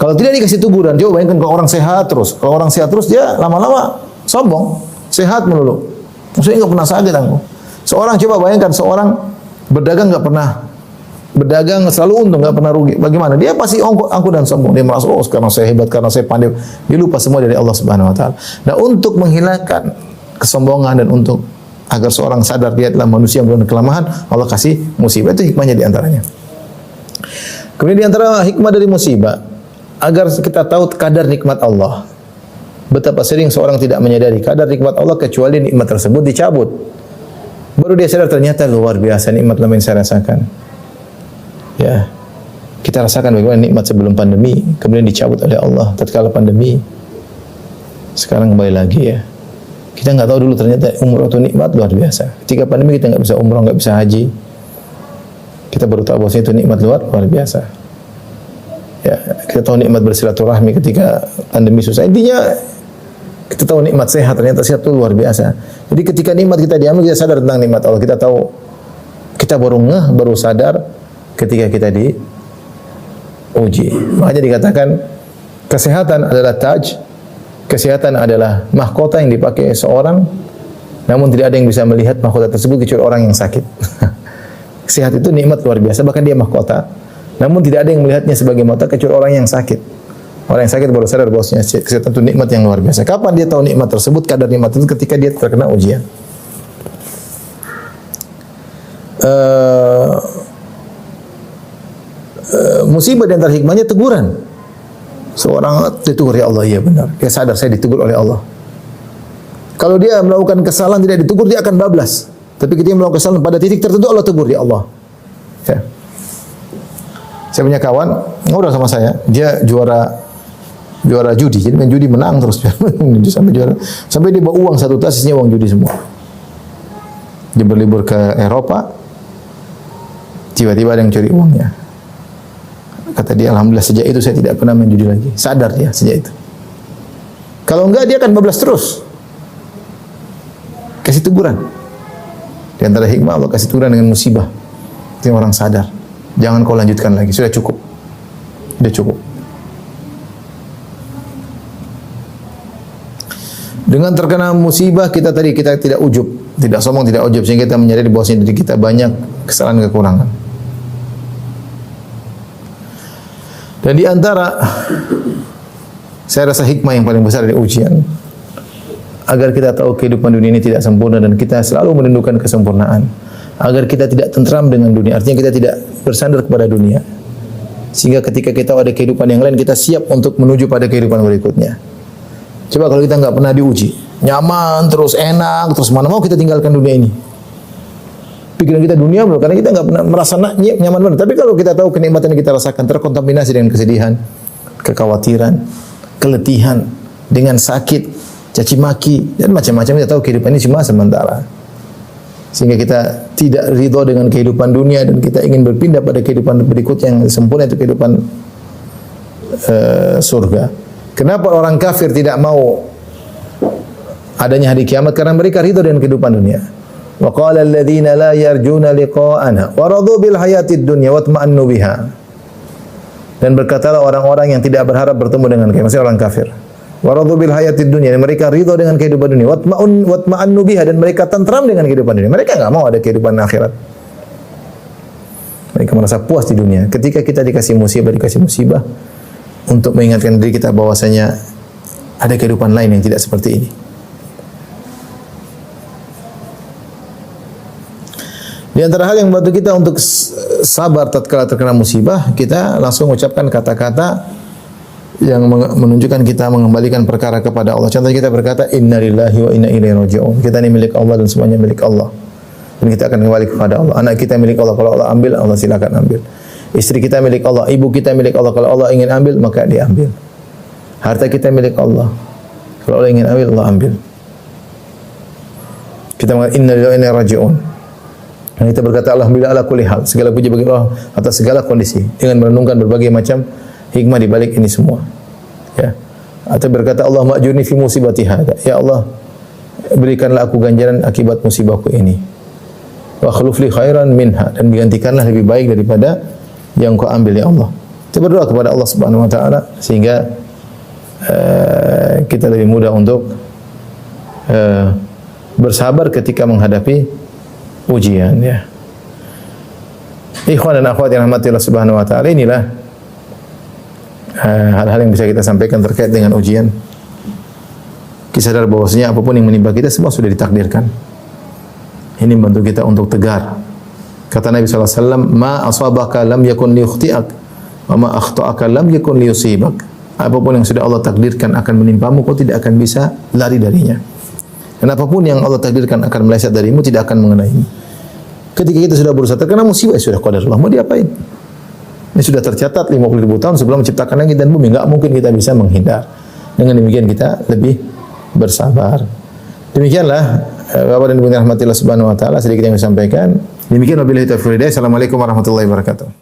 Kalau tidak dikasih teguran, coba bayangkan kalau orang sehat terus. Kalau orang sehat terus, dia lama-lama sombong, sehat melulu. Maksudnya nggak pernah sakit angkuh. Seorang coba bayangkan, seorang berdagang nggak pernah berdagang selalu untung, nggak pernah rugi. Bagaimana? Dia pasti angkuh dan sombong. Dia merasa, oh karena saya hebat, karena saya pandai. Dia lupa semua dari Allah Subhanahu Wa Taala. Nah, untuk menghilangkan kesombongan dan untuk agar seorang sadar dia adalah manusia yang berkelemahan, Allah kasih musibah. Itu hikmahnya di antaranya. Kemudian di antara hikmah dari musibah, agar kita tahu kadar nikmat Allah. Betapa sering seorang tidak menyadari kadar nikmat Allah kecuali nikmat tersebut dicabut. Baru dia sadar ternyata luar biasa nikmat yang saya rasakan. Ya, kita rasakan bagaimana nikmat sebelum pandemi, kemudian dicabut oleh Allah tatkala pandemi. Sekarang kembali lagi ya. Kita nggak tahu dulu ternyata umroh itu nikmat luar biasa. Ketika pandemi kita nggak bisa umroh, nggak bisa haji. Kita baru tahu bahwa itu nikmat luar biasa. Ya, kita tahu nikmat bersilaturahmi ketika pandemi susah. Intinya kita tahu nikmat sehat, ternyata sehat itu luar biasa. Jadi ketika nikmat kita diambil, kita sadar tentang nikmat Allah. Kita tahu, kita baru baru sadar ketika kita diuji. Makanya dikatakan kesehatan adalah taj, kesehatan adalah mahkota yang dipakai seorang, namun tidak ada yang bisa melihat mahkota tersebut kecuali orang yang sakit. Sehat itu nikmat luar biasa, bahkan dia mahkota. Namun tidak ada yang melihatnya sebagai mahkota kecuali orang yang sakit. Orang yang sakit baru sadar bahwasanya kesehatan itu nikmat yang luar biasa. Kapan dia tahu nikmat tersebut? Kadar nikmat itu ketika dia terkena ujian. Musibah dan antara hikmahnya teguran. Seorang ditegur, ya Allah, iya benar. Dia sadar saya ditegur oleh Allah. Kalau dia melakukan kesalahan tidak ditegur, dia akan bablas. Tapi ketika melakukan kesalahan pada titik tertentu Allah tegur, ya Allah. Ya. Saya punya kawan ngobrol sama saya, dia juara judi, jadi main judi menang terus sampai juara, sampai dia bawa uang satu tas isinya uang judi semua. Dia berlibur ke Eropa, tiba-tiba ada yang curi uangnya. Kata dia, alhamdulillah sejak itu saya tidak pernah main judi lagi. Sadar dia sejak itu. Kalau enggak dia akan bablas terus. Kasih teguran. Di antara hikmah Allah kasih teguran dengan musibah. Itu orang sadar. Jangan kau lanjutkan lagi, sudah cukup. Sudah cukup. Dengan terkena musibah kita tidak ujub, tidak sombong, tidak ujub, sehingga kita menyadari bahwasanya diri kita banyak kesalahan kekurangan. Dan di antara saya rasa hikmah yang paling besar dari ujian, agar kita tahu kehidupan dunia ini tidak sempurna dan kita selalu merindukan kesempurnaan. Agar kita tidak tentram dengan dunia, artinya kita tidak bersandar kepada dunia. Sehingga ketika kita ada kehidupan yang lain, kita siap untuk menuju pada kehidupan berikutnya. Coba kalau kita nggak pernah diuji, nyaman terus, enak terus, mana mau kita tinggalkan dunia ini? Pikiran kita dunia belum, karena kita nggak pernah merasa nyaman benar. Tapi kalau kita tahu kenikmatan yang kita rasakan terkontaminasi dengan kesedihan, kekhawatiran, keletihan, dengan sakit, caci maki dan macam-macam, kita tahu kehidupan ini cuma sementara. Sehingga kita tidak ridho dengan kehidupan dunia dan kita ingin berpindah pada kehidupan berikutnya yang sempurna, itu kehidupan surga. Kenapa orang kafir tidak mau adanya hari kiamat? Karena mereka ridho dengan kehidupan dunia. Wa qala alladziina la yarjuna liqa'ana wa radu bil hayatid dunya wa tma'annu biha. Dan berkatalah orang-orang yang tidak berharap bertemu dengan kami, maksudnya orang kafir. Wa radu bil hayatid dunya, mereka ridho dengan kehidupan dunia. Wa tma'annu biha, dan mereka tentram dengan kehidupan dunia. Mereka enggak mau ada kehidupan akhirat. Mereka merasa puas di dunia. Ketika kita dikasih musibah untuk mengingatkan diri kita bahwasanya ada kehidupan lain yang tidak seperti ini. Di antara hal yang membantu kita untuk sabar tatkala terkena musibah, kita langsung mengucapkan kata-kata yang menunjukkan kita mengembalikan perkara kepada Allah. Contohnya kita berkata inna lillahi wa inna ilaihi raji'un. Kita ini milik Allah dan semuanya milik Allah. Dan kita akan kembali kepada Allah. Anak kita milik Allah, kalau Allah ambil, Allah silakan ambil. Istri kita milik Allah, ibu kita milik Allah, kalau Allah ingin ambil, maka dia ambil. Harta kita milik Allah. Kalau Allah ingin ambil, Allah ambil. Kita mengatakan inna lillahi wa inna ilaihi raji'un. Dan kita berkata alhamdulillah ala kulli hal, segala puji bagi Allah atas segala kondisi, dengan merenungkan berbagai macam hikmah di balik ini semua. Ya. Atau berkata Allah ma'jurni fi musibati hada. Ya Allah, berikanlah aku ganjaran akibat musibahku ini. Wa akhlif li khairan minha, dan digantikanlah lebih baik daripada yang kau ambil ya Allah. Kita berdoa kepada Allah Subhanahu wa taala sehingga kita lebih mudah untuk bersabar ketika menghadapi ujian, ya. Ikhwan dan akhwat yang rahmati Allah Subhanahu wa taala, inilah hal-hal yang bisa kita sampaikan terkait dengan ujian. Kita sadar bahwasanya apapun yang menimpa kita semua sudah ditakdirkan. Ini membantu kita untuk tegar. Kata Nabi sallallahu alaihi wasallam, "Ma asabaka lam yakun liyukhti'ak, wa ma akhta'aka lam yakun liyusibak." Apapun yang sudah Allah takdirkan akan menimpamu, kau tidak akan bisa lari darinya. Dan apapun yang Allah takdirkan akan meleset darimu tidak akan mengenaimu. Ketika kita sudah berusaha terkena musibah, sudah qadarullah, mau diapain? Ini sudah tercatat 50.000 tahun sebelum menciptakan langit dan bumi, enggak mungkin kita bisa menghindar. Dengan demikian kita lebih bersabar. Demikianlah Bapak dan Ibu yang dirahmati Allah Subhanahu wa taala sedikit yang saya sampaikan. Demikian wabillahi taufiq. Assalamualaikum warahmatullahi wabarakatuh.